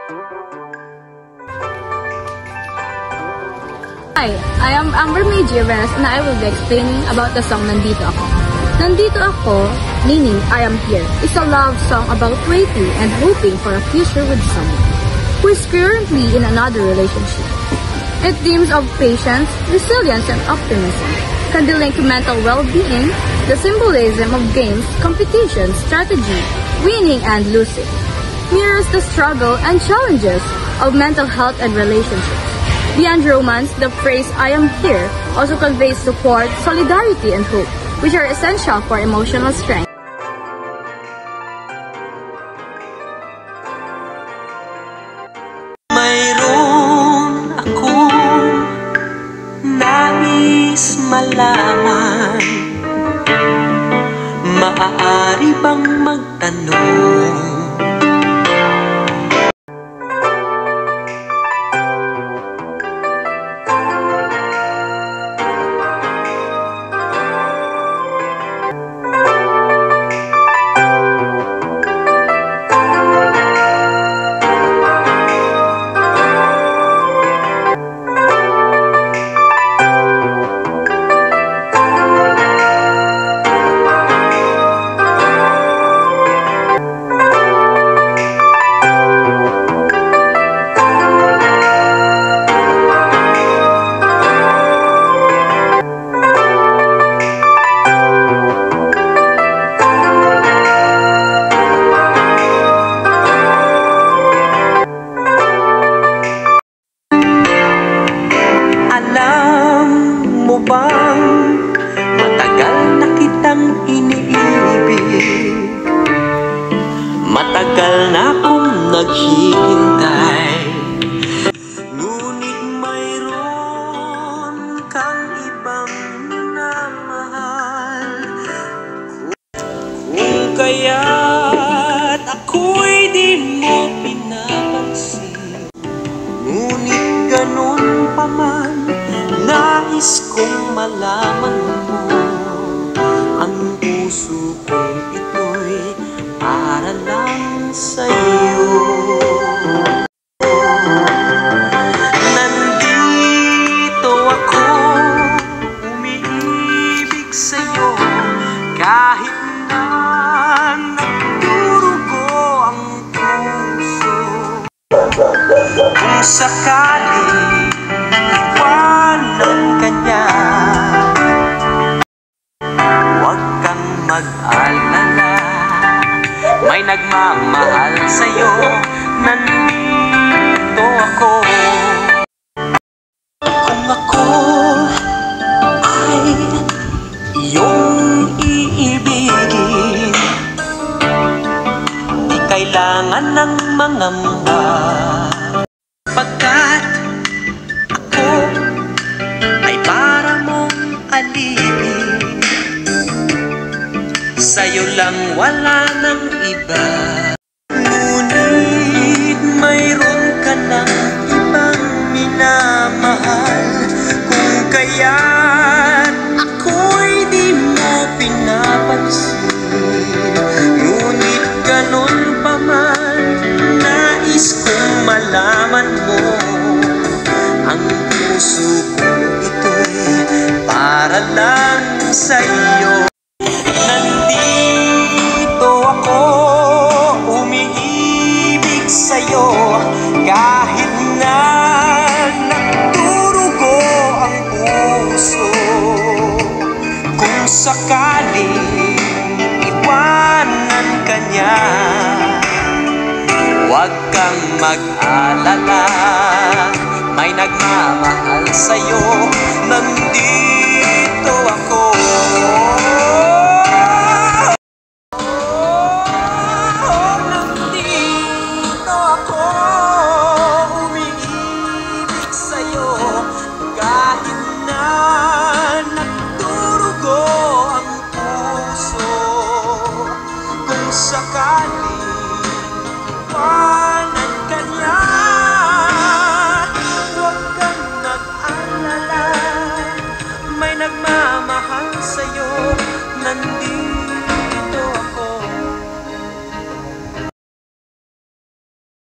Hi, I am Amber May Jimenez and I will be explaining about the song Nandito Ako. Nandito Ako, meaning I am here, is a love song about waiting and hoping for a future with someone who is currently in another relationship. It themes of patience, resilience, and optimism, can be linked to mental well-being, the symbolism of games, competition, strategy, winning and losing, mirrors the struggle and challenges of mental health and relationships. Beyond romance, the phrase I am here also conveys support, solidarity, and hope, which are essential for emotional strength. Mayroon akong nais malaman, maaari bang magtanong? Matagal na kitang iniibig, matagal na akong naghihintay, ngunit mayroon kang ibang minamahal. Kung kaya't ako'y di mo pinapansin, ngunit ganun pa man, nais kong malaman mo, ang puso kong ito'y para lang sa'yo. Nandito ako, umiibig sa'yo, kahit na nagdurugo ang puso. Kung sakali mag-alala, may nagmamahal sa'yo, nandito ako. Kung ako ay iyong iibigin, di kailangan ng mangamba, pagkat ako ay para mong alipin. Sa'yo lang, wala nang iba. Ngunit mayroon ka ng ibang minamahal. Kung kaya't ako'y di mo pinapansin, ngunit ganun pa man, nais kong malaman mo, ang puso kong ito'y para lang sa'yo. Nandito ako, umiibig sa'yo, kahit na nagdurugo ang puso. Kung sakaling iwanan ka niya, huwag kang mag-alala, may nagmamahal sa'yo. Nandito